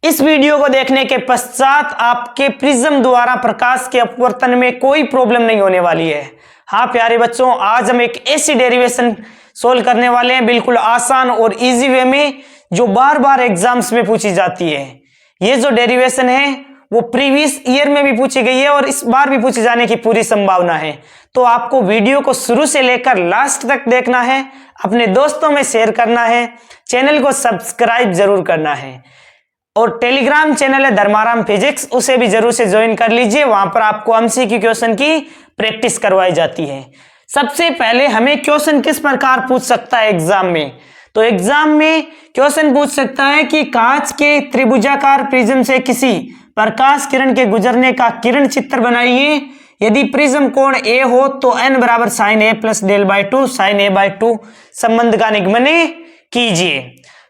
इस वीडियो को देखने के पश्चात आपके प्रिज्म द्वारा प्रकाश के अपवर्तन में कोई प्रॉब्लम नहीं होने वाली है। हाँ प्यारे बच्चों, आज हम एक ऐसी डेरिवेशन सोल्व करने वाले हैं बिल्कुल आसान और इजी वे में, जो बार बार एग्जाम्स में पूछी जाती है। ये जो डेरिवेशन है वो प्रीवियस ईयर में भी पूछी गई है और इस बार भी पूछे जाने की पूरी संभावना है। तो आपको वीडियो को शुरू से लेकर लास्ट तक देखना है, अपने दोस्तों में शेयर करना है, चैनल को सब्सक्राइब जरूर करना है और टेलीग्राम चैनल है धर्माराम फिजिक्स, उसे भी जरूर से ज्वाइन कर लीजिए। वहां पर आपको एमसीक्यू क्वेश्चन की प्रैक्टिस करवाई जाती है। सबसे पहले हमें क्वेश्चन किस प्रकार पूछ सकता है एग्जाम में, तो एग्जाम में क्वेश्चन पूछ सकता है कि कांच के त्रिभुजाकार प्रिज्म से किसी प्रकाश किरण के गुजरने का किरण चित्र बनाइए। यदि प्रिज्म कोण ए हो तो n बराबर sine A plus del by two sine A by two संबंध का निगमन कीजिए।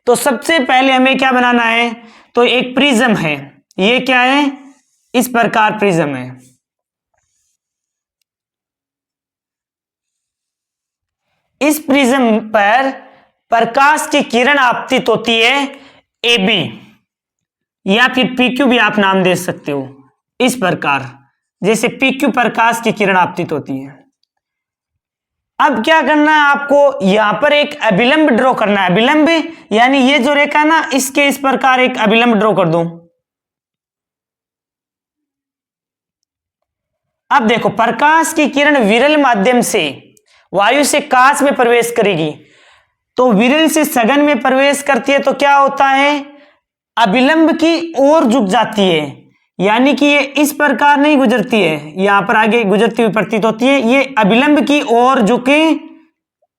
तो सबसे पहले हमें क्या बनाना है, तो एक प्रिज्म है, ये क्या है, इस प्रकार प्रिज्म है। इस प्रिज्म पर प्रकाश की किरण आपतित होती है ए बी या फिर PQ भी आप नाम दे सकते हो। इस प्रकार जैसे PQ प्रकाश की किरण आपतित होती है। अब क्या करना है आपको, यहां पर एक अभिलंब ड्रॉ करना है। अभिलंब यानी ये जो रेखा ना, इसके इस प्रकार एक अभिलंब ड्रॉ कर दूं। अब देखो, प्रकाश की किरण विरल माध्यम से वायु से कांच में प्रवेश करेगी, तो विरल से सघन में प्रवेश करती है तो क्या होता है, अभिलंब की ओर झुक जाती है। यानी कि ये इस प्रकार नहीं गुजरती है, यहां पर आगे गुजरती हुई प्रतीत होती है, ये अभिलंब की ओर झुके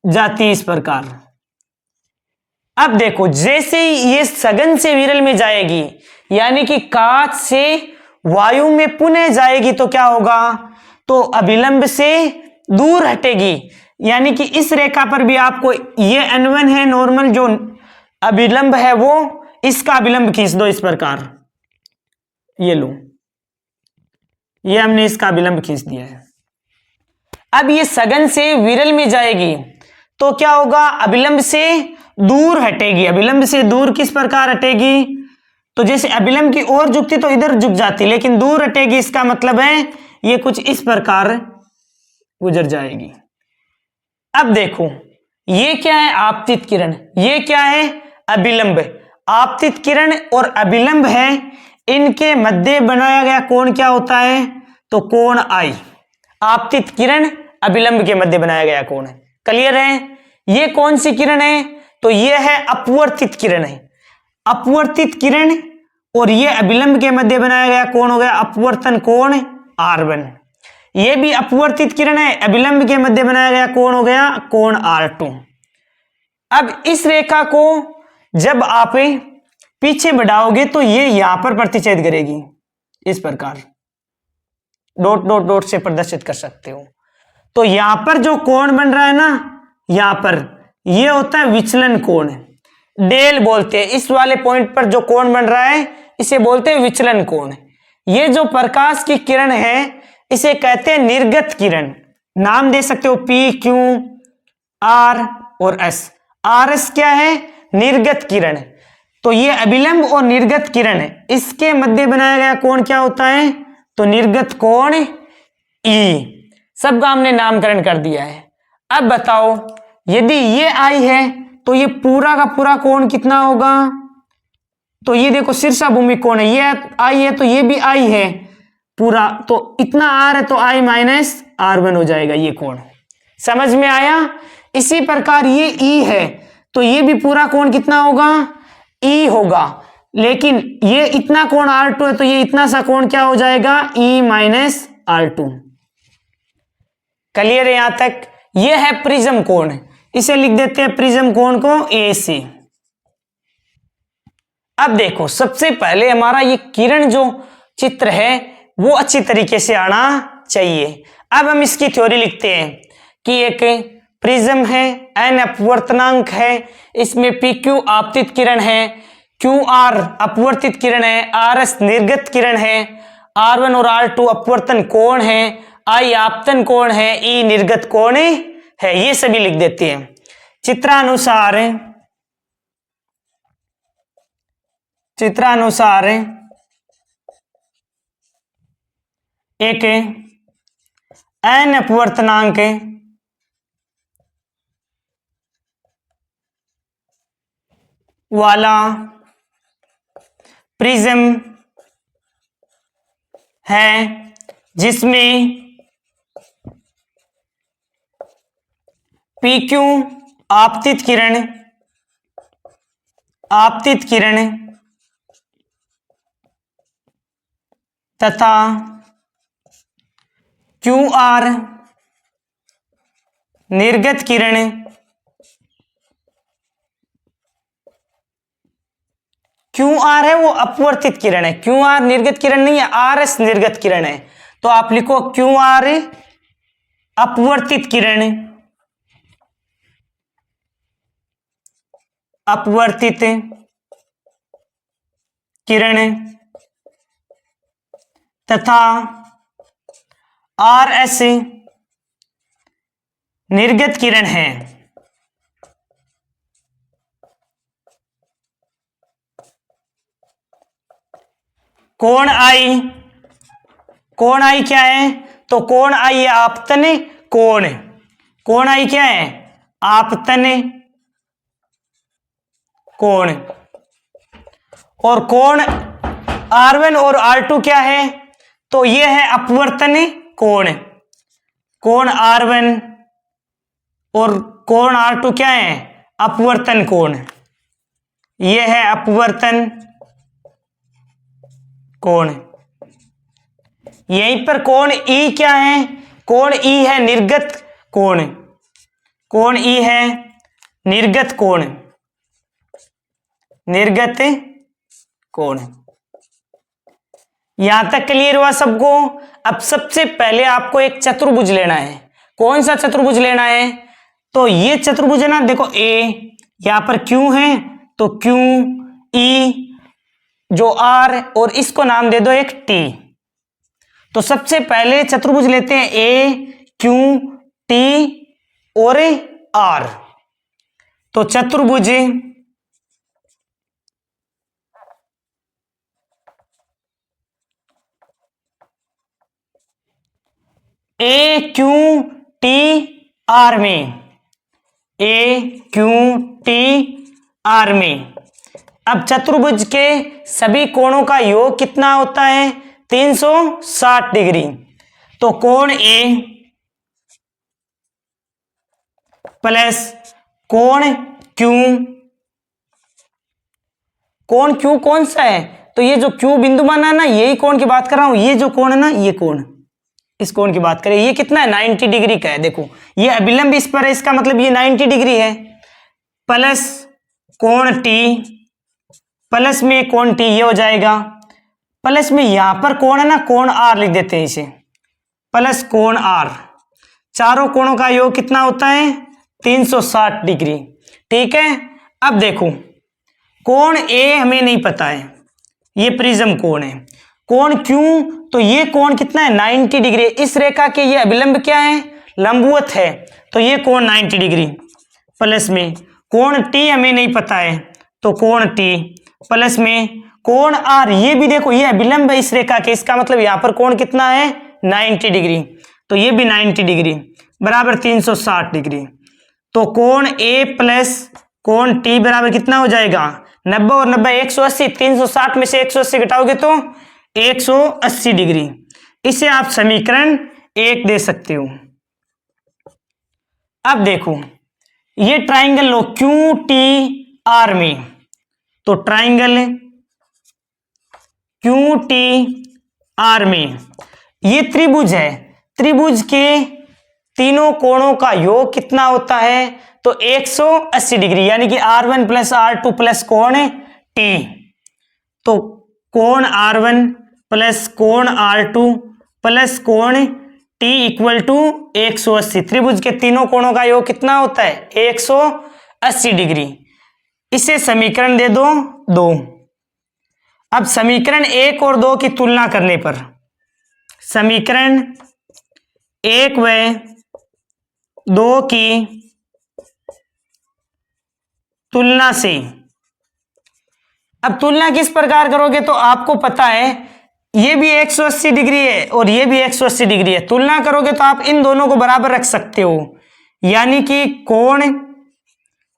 जाती है इस प्रकार। अब देखो, जैसे ही ये सघन से विरल में जाएगी, यानी कि कांच से वायु में पुनः जाएगी, तो क्या होगा, तो अभिलंब से दूर हटेगी। यानी कि इस रेखा पर भी आपको ये n1 है नॉर्मल जो अभिलंब है, वो इसका अभिलंब खींच दो इस प्रकार, ये लो, ये हमने इसका अभिलंब खींच दिया है। अब ये सघन से विरल में जाएगी तो क्या होगा, अभिलंब से दूर हटेगी। अभिलंब से दूर किस प्रकार हटेगी, तो जैसे अभिलंब की ओर झुकती तो इधर झुक जाती, लेकिन दूर हटेगी इसका मतलब है ये कुछ इस प्रकार गुजर जाएगी। अब देखो, ये क्या है, आपतित किरण, ये क्या है, अभिलंब। आपतित किरण और अभिलंब है, इनके मध्य बनाया गया कोण क्या होता है, तो कोण आई। आपतित किरण अभिलंब के मध्य बनाया गया कोण है। क्लियर है। ये कौन सी किरण है, तो ये है अपवर्तित किरण है। अपवर्तित किरण और ये अभिलंब के मध्य बनाया गया कोण हो गया अपवर्तन कोण R1। ये भी अपवर्तित किरण है, अभिलंब के मध्य बनाया गया कोण हो गया कोण R2। अब इस रेखा को जब आप पीछे बढ़ाओगे तो ये यहां पर प्रतिच्छेद करेगी इस प्रकार, डॉट डॉट डॉट से प्रदर्शित कर सकते हो। तो यहां पर जो कोण बन रहा है ना, यहां पर ये होता है विचलन कोण, डेल बोलते हैं। इस वाले पॉइंट पर जो कोण बन रहा है इसे बोलते हैं विचलन कोण। ये जो प्रकाश की किरण है इसे कहते हैं निर्गत किरण, नाम दे सकते हो PQ, R और S। RS क्या है, निर्गत किरण। तो ये अभिलंब और निर्गत किरण है, इसके मध्य बनाया गया कोण क्या होता है, तो निर्गत कोण E। सबका हमने नामकरण कर दिया है। अब बताओ, यदि ये I है तो ये पूरा का पूरा कोण कितना होगा, तो ये देखो शीर्षा भूमि कोण है, ये I है तो ये भी I है पूरा, तो इतना R है तो I माइनस R1 हो जाएगा ये कोण। समझ में आया। इसी प्रकार ये E है तो ये भी पूरा कोण कितना होगा, E होगा, लेकिन ये इतना कोण R2 है तो ये इतना सा कोण क्या हो जाएगा, E माइनस R2। क्लियर है यहां तक। ये है प्रिज्म कोण, इसे लिख देते हैं प्रिज्म कोण को AC। अब देखो, सबसे पहले हमारा ये किरण जो चित्र है वो अच्छी तरीके से आना चाहिए। अब हम इसकी थ्योरी लिखते हैं कि एक प्रिज्म है, n अपवर्तनांक है, इसमें PQ आपतित किरण है, QR अपवर्तित किरण है, RS निर्गत किरण है, R1 और R2 अपवर्तन कोण है, I आपतन कोण है, E निर्गत कोण है। ये सभी लिख देते हैं। चित्रानुसार चित्रानुसार एक n अपवर्तनांक वाला प्रिज्म है जिसमें PQ आपतित किरण तथा QR निर्गत किरण QR है वो अपवर्तित किरण है, QR निर्गत किरण नहीं है, RS निर्गत किरण है। तो आप लिखो QR अपवर्तित किरण तथा RS निर्गत किरण है। कोण I क्या है? तो कोण I है आपतन कोण। कोण I क्या है? आपतन कोण। और कोण R1 और R2 क्या है? तो ये है अपवर्तन कोण। कोण R1 और कोण R2 क्या है? अपवर्तन कोण। ये है अपवर्तन कोण। यहीं पर कोण E क्या है? कोण E है निर्गत कोण। कोण E है निर्गत कोण। निर्गत कोण। यहां तक क्लियर हुआ सबको? अब सबसे पहले आपको एक चतुर्भुज लेना है। कौन सा चतुर्भुज लेना है? तो ये चतुर्भुज है ना, देखो A, यहां पर Q है तो Q, E जो R, और इसको नाम दे दो एक T। तो सबसे पहले चतुर्भुज लेते हैं A, Q, T और R। तो चतुर्भुज AQTR में, AQTR में अब चतुर्भुज के सभी कोणों का योग कितना होता है? 360 डिग्री। तो कोण A प्लस कोण Q, कोण Q कौन सा है? तो ये जो Q बिंदु बना ना, यही कोण की बात कर रहा हूं। ये जो कोण है ना, ये कोण, इस कोण की बात करें, ये कितना है? 90 डिग्री का है। देखो ये अभिलंब इस पर है, इसका मतलब ये 90 डिग्री है। प्लस कोण T, प्लस में कोण T ये हो जाएगा। प्लस में यहां पर कोण है ना, कोण R लिख देते हैं इसे, प्लस कोण R। चारों कोणों का योग कितना होता है? 360 डिग्री। ठीक है। अब देखो कोण A हमें नहीं पता है, ये प्रिज्म कोण है। कोण Q, तो ये कोण कितना है? 90 डिग्री। इस रेखा के ये अभिलंब क्या है? लंबवत है। तो ये कोण 90 डिग्री। प्लस में कोण T हमें नहीं पता है, तो कोण T प्लस में कोण R, ये भी देखो ये अभिलंब है इस रेखा के, इसका मतलब यहां पर कोण कितना है? 90 डिग्री। तो ये भी 90 डिग्री बराबर 360 डिग्री। तो कोण A प्लस कोण T बराबर कितना हो जाएगा? 90 और 90 180। 360 में से 180 घटाओगे तो 180 डिग्री। इसे आप समीकरण 1 दे सकते हो। अब देखो ये ट्राइंगल लो QTR में, तो ट्राइंगल QTR में ये त्रिभुज है। त्रिभुज के तीनों कोणों का योग कितना होता है? तो 180 डिग्री, यानी कि R1 प्लस R2 प्लस कोण T। तो कोण R1 प्लस कोण R2 प्लस कोण T इक्वल टू 180। त्रिभुज के तीनों कोणों का योग कितना होता है? 180 डिग्री। इसे समीकरण दे दो 2। अब समीकरण 1 और 2 की तुलना करने पर, समीकरण 1 व 2 की तुलना से अब तुलना किस प्रकार करोगे, तो आपको पता है ये भी 180 डिग्री है और ये भी 180 डिग्री है। तुलना करोगे तो आप इन दोनों को बराबर रख सकते हो, यानी कि कोण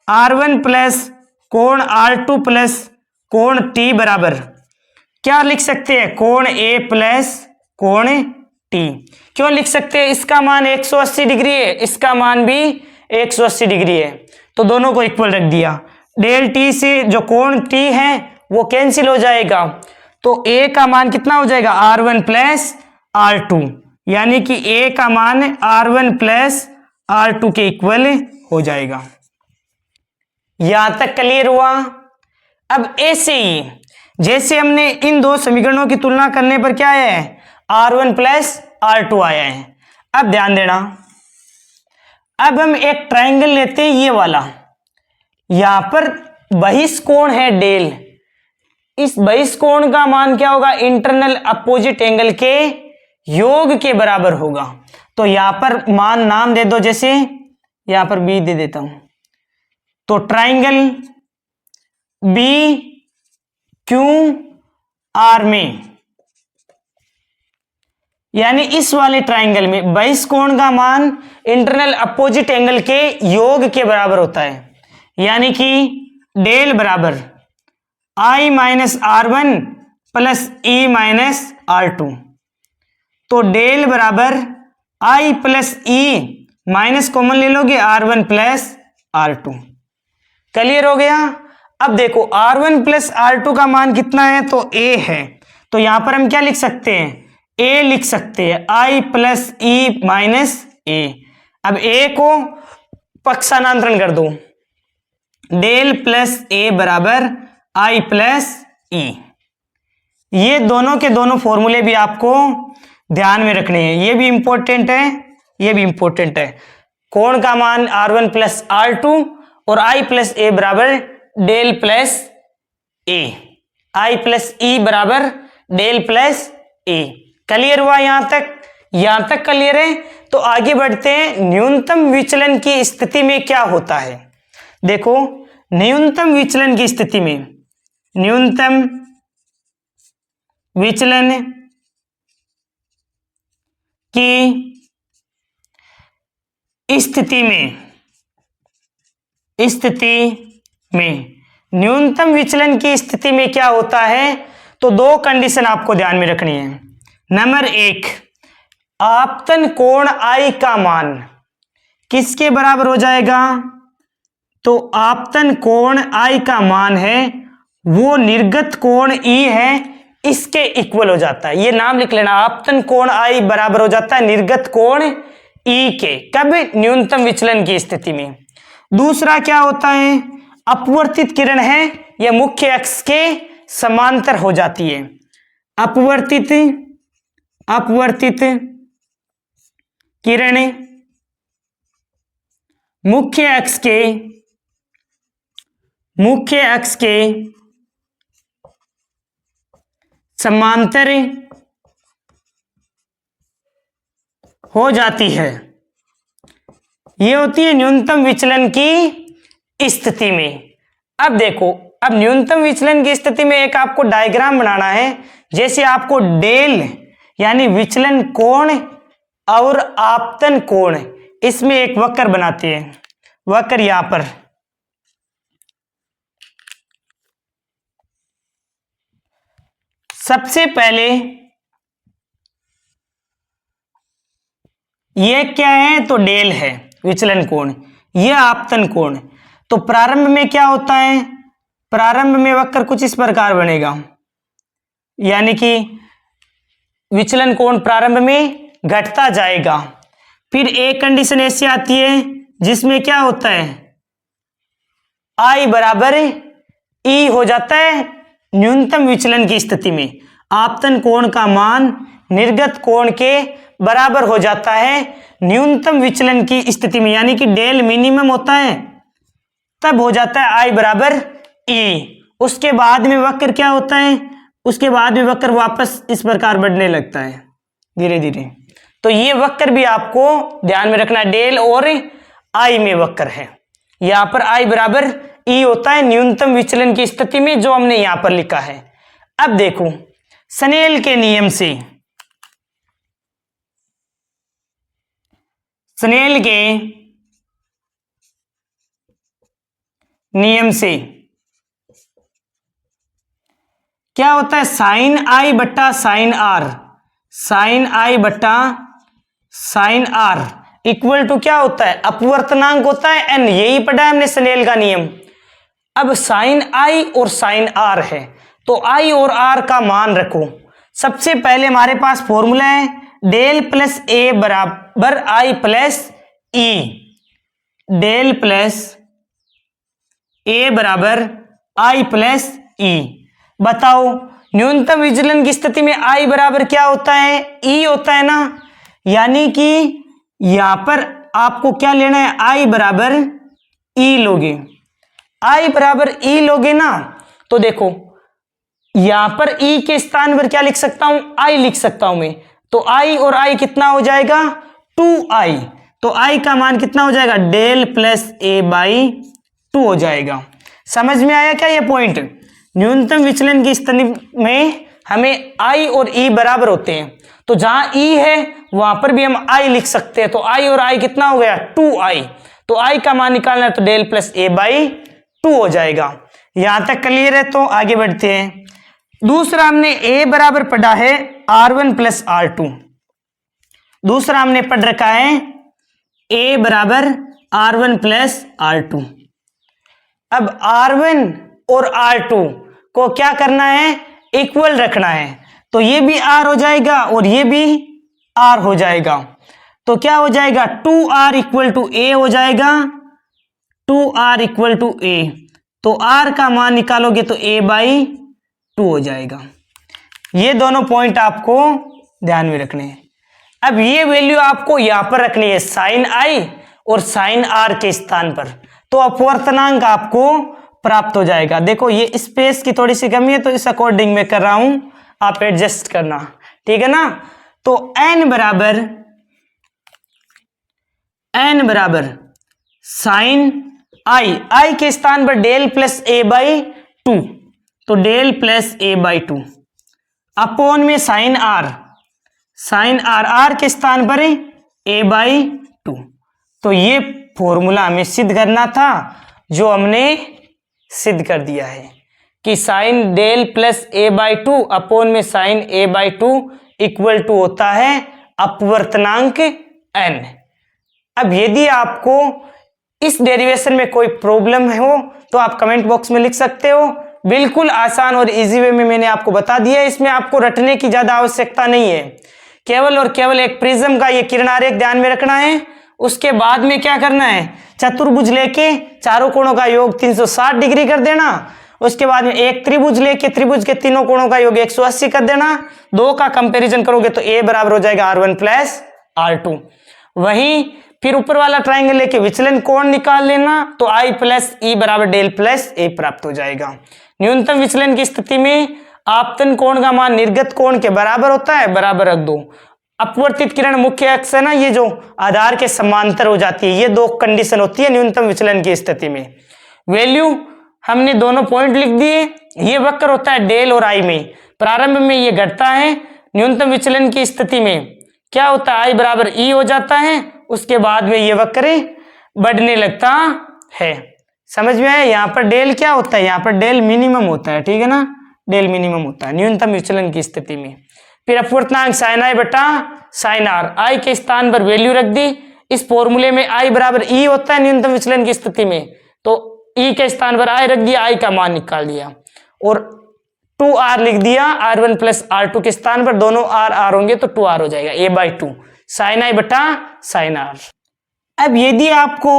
R1 प्लस कोण R2 प्लस कोण T बराबर क्या लिख सकते हैं, कोण A प्लस कोण T। क्यों लिख सकते हैं, इसका मान 180 डिग्री है, इसका मान भी 180 डिग्री है, तो दोनों को इक्वल रख दिया। डेल T से जो कोण T है वो कैंसिल हो जाएगा, तो A का मान कितना हो जाएगा, R1 प्लस R2, यानी कि A का मान R1 प्लस R2 के इक्वल हो जाएगा। यहां तक क्लियर हुआ। अब ऐसे ही जैसे हमने इन दो समीकरणों की तुलना करने पर क्या आया है, R1 प्लस R2 आया है। अब ध्यान देना, अब हम एक ट्रायंगल लेते हैं ये वाला, यहां पर बहिष्कोण है डेल, इस बहिष्कोण का मान क्या होगा, इंटरनल अपोजिट एंगल के योग के बराबर होगा। तो यहां पर मान नाम दे दो, जैसे यहां पर बी दे देता हूं, तो ट्रायंगल बी क्यू आर में, यानी इस वाले ट्रायंगल में बहिष्कोण का मान इंटरनल अपोजिट एंगल के योग के बराबर होता है, यानी कि डेल बराबर I minus R1 plus E minus R2, तो डेल बराबर I plus E minus common ले लोगे R1 प्लस R2। क्लियर हो गया। अब देखो R1 प्लस R2 का मान कितना है, तो A है, तो यहां पर हम क्या लिख सकते हैं, A लिख सकते हैं, I plus E minus A। अब A को पक्षांतरण कर दो, डेल प्लस A बराबर I प्लस E। ये दोनों के दोनों फॉर्मूले भी आपको ध्यान में रखने हैं, ये भी इंपॉर्टेंट है, ये भी इंपॉर्टेंट है। कोण का मान R1 प्लस R2 और I प्लस A बराबर del plus A, I plus E बराबर डेल प्लस A। क्लियर हुआ यहां तक, यहां तक क्लियर है। तो आगे बढ़ते हैं, न्यूनतम विचलन की स्थिति में क्या होता है। देखो न्यूनतम विचलन की स्थिति में, न्यूनतम विचलन की स्थिति में न्यूनतम विचलन की स्थिति में क्या होता है, तो दो कंडीशन आपको ध्यान में रखनी है। नंबर एक, आपतन कोण I का मान किसके बराबर हो जाएगा, तो आपतन कोण I का मान है वो निर्गत कोण E है, इसके इक्वल हो जाता है। ये नाम लिख लेना, आपतन कोण I बराबर हो जाता है निर्गत कोण E के, कब, न्यूनतम विचलन की स्थिति में। दूसरा क्या होता है, अपवर्तित किरण है यह मुख्य अक्ष के समांतर हो जाती है। अपवर्तित किरण मुख्य अक्ष के समांतर हो जाती है, ये होती है न्यूनतम विचलन की स्थिति में। अब देखो, अब न्यूनतम विचलन की स्थिति में एक आपको डायग्राम बनाना है, जैसे आपको डेल यानी विचलन कोण और आपतन कोण, इसमें एक वक्र बनाते हैं। वक्र यहां पर, सबसे पहले ये क्या है, तो डेल है विचलन कोण, यह आपतन कोण। तो प्रारंभ में क्या होता है, प्रारंभ में वक्र कुछ इस प्रकार बनेगा, यानी कि विचलन कोण प्रारंभ में घटता जाएगा। फिर एक कंडीशन ऐसी आती है जिसमें क्या होता है, I बराबर E हो जाता है न्यूनतम विचलन की स्थिति में, आपतन कोण का मान निर्गत कोण के बराबर हो जाता है न्यूनतम विचलन की स्थिति में, यानी कि डेल मिनिमम होता है तब हो जाता है I बराबर E। उसके बाद में वक्र क्या होता है, उसके बाद में वक्र वापस इस प्रकार बढ़ने लगता है धीरे धीरे। तो ये वक्र भी आपको ध्यान में रखना, डेल और I में वक्र है, यहां पर I बराबर ई होता है न्यूनतम विचलन की स्थिति में, जो हमने यहां पर लिखा है। अब देखो स्नेल के नियम से, स्नेल के नियम से क्या होता है, साइन आई बट्टा साइन आर, साइन आई बट्टा साइन आर इक्वल टू क्या होता है, अपवर्तनांक होता है एन। यही पढ़ा है हमने स्नेल का नियम। अब साइन आई और साइन आर है, तो आई और आर का मान रखो। सबसे पहले हमारे पास फॉर्मूला है डेल प्लस ए बराबर आई प्लस ई, डेल प्लस ए बराबर आई प्लस ई। बताओ न्यूनतम विचलन की स्थिति में आई बराबर क्या होता है, ई होता है ना, यानी कि यहां पर आपको क्या लेना है, आई बराबर ई लोगे, आई बराबर ई लोगे ना, तो देखो यहां पर ई के स्थान पर क्या लिख सकता हूं, आई लिख सकता हूं मैं। तो आई और आई कितना हो जाएगा, 2i, तो आई का मान कितना हो जाएगा, डेल प्लस ए बाई 2 हो जाएगा। समझ में आया क्या ये पॉइंट। न्यूनतम विचलन की स्थिति में हमें आई और ई बराबर होते हैं, तो जहां ई है वहां पर भी हम आई लिख सकते हैं। तो आई और आई कितना हो गया, 2i, तो आई का मान निकालना है तो डेल प्लस ए बाई 2 हो जाएगा। यहां तक क्लियर है, तो आगे बढ़ते हैं। दूसरा हमने a बराबर पढ़ा है r1 प्लस r2, दूसरा हमने पढ़ रखा है a बराबर r1 प्लस r2। अब r1 और r2 को क्या करना है, इक्वल रखना है, तो ये भी r हो जाएगा और ये भी r हो जाएगा। तो क्या हो जाएगा, 2r इक्वल टू a हो जाएगा, 2r इक्वल टू a, तो r का मान निकालोगे तो a बाई 2 हो जाएगा। ये दोनों पॉइंट आपको ध्यान में रखने हैं। अब ये वैल्यू आपको यहां पर रखनी है साइन आई और साइन आर के स्थान पर, तो अपवर्तनांक आपको प्राप्त हो जाएगा। देखो ये स्पेस की थोड़ी सी कमी है, तो इस अकॉर्डिंग मैं कर रहा हूं, आप एडजस्ट करना, ठीक है ना। तो n बराबर साइन आई के स्थान पर डेल प्लस ए बाई 2, तो del plus A by 2 upon में साइन आर आर के स्थान पर ए बाई 2। तो ये फॉर्मूला हमें सिद्ध करना था, जो हमने सिद्ध कर दिया है कि sine del plus A by 2 upon में sine A by 2 equal to होता है अपवर्तनांक n। अब यदि आपको इस डेरिवेशन में कोई प्रॉब्लम हो तो आप कमेंट बॉक्स में लिख सकते हो। बिल्कुल आसान और इजी वे में मैंने आपको बता दिया है, इसमें आपको रटने की ज्यादा आवश्यकता नहीं है। केवल और केवल एक प्रिज्म का ये किरण आरेख ध्यान में रखना है। उसके बाद में क्या करना है, चतुर्भुज लेके चारों कोणों का योग 360 डिग्री कर देना। उसके बाद में एक त्रिभुज लेके त्रिभुज के तीनों कोणों का योग 180 कर देना। दो का कंपैरिजन करोगे तो a बराबर हो जाएगा r1 प्लस r2। वहीं फिर ऊपर वाला ट्राइंगल लेके विचलन कोण निकाल लेना, तो i प्लस ई बराबर डेल प्लस ए प्राप्त हो जाएगा। न्यूनतम विचलन की स्थिति में आपतन कोण का मान निर्गत कोण के बराबर होता है, बराबर रख दो। अपवर्तित किरण मुख्य अक्ष है ना, ये जो आधार के समांतर हो जाती है, ये दो कंडीशन होती है न्यूनतम विचलन की स्थिति में। वैल्यू हमने दोनों पॉइंट लिख दिए। ये वक्र होता है डेल और आई में, प्रारंभ में ये घटता है, न्यूनतम विचलन की स्थिति में क्या होता है, आई बराबर ई हो जाता है। उसके बाद में ये वक्र बढ़ने लगता है। समझ में आया। यहाँ पर डेल क्या होता है, यहाँ पर डेल मिनिमम होता है, ठीक है ना, डेल मिनिमम होता है न्यूनतम विचलन की स्थिति में। फिर अपवर्तनांक साइन आई बटा साइन आर, आई के स्थान पर वैल्यू रख दी। इस फॉर्मूले में आई बराबर ई होता है न्यूनतम विचलन की स्थिति में, तो ई के स्थान पर आई रख दिया, आई का मान निकाल दिया और 2r लिख दिया। r1 प्लस r2 के स्थान पर दोनों r होंगे तो 2r हो जाएगा, a बाई 2 साइन आई बटा साइन आर। अब यदि आपको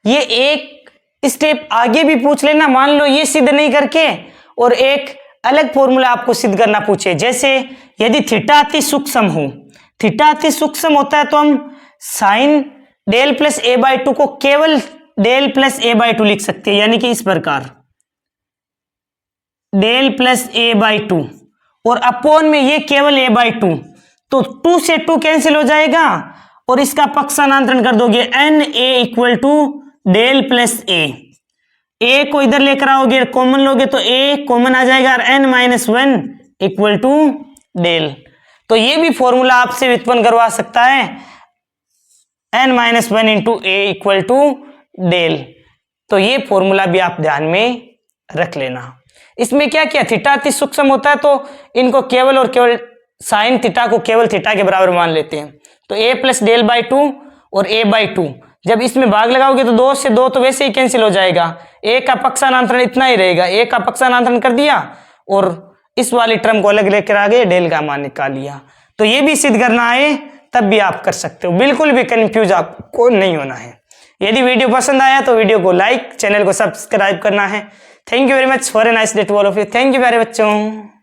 ये एक स्टेप आगे भी पूछ लेना, मान लो ये सिद्ध नहीं करके और एक अलग फॉर्मूला आपको सिद्ध करना पूछे, जैसे यदि थीटा अति सूक्ष्म हो, थीटा अति सूक्ष्म होता है तो हम sine del plus A by 2 को केवल डेल प्लस ए बाई 2 लिख सकते हैं, यानी कि इस प्रकार डेल प्लस ए बाई 2 और अपॉन में ये केवल ए बाई 2, तो 2 से 2 कैंसिल हो जाएगा और इसका पक्षांतरण कर दोगे, N A equal to del plus A. A को इधर लेकर आओगे, कॉमन लोगे तो ए कॉमन आ जाएगा और n-1 इक्वल टू डेल। तो ये भी फॉर्मूला आपसे व्युत्पन्न करवा सकता है, n-1 into A equal to del. तो ये फॉर्मूला भी आप ध्यान में रख लेना। इसमें क्या किया, थीटा अति सूक्ष्म होता है तो इनको केवल और केवल साइन थीटा को केवल थीटा के बराबर मान लेते हैं। तो a प्लस डेल बाई 2 और a बाई 2, जब इसमें भाग लगाओगे तो 2 से 2 तो वैसे ही कैंसिल हो जाएगा, a का पक्षांतरण इतना ही रहेगा, a का पक्षांतरण कर दिया और इस वाली टर्म को अलग लेकर आगे डेल का मान निकाल लिया। तो ये भी सिद्ध करना है तब भी आप कर सकते हो, बिल्कुल भी कंफ्यूज आपको नहीं होना है। यदि वीडियो पसंद आया तो वीडियो को लाइक, चैनल को सब्सक्राइब करना है। Thank you very much, for a nice day to all of you. Thank you प्यारे बच्चों।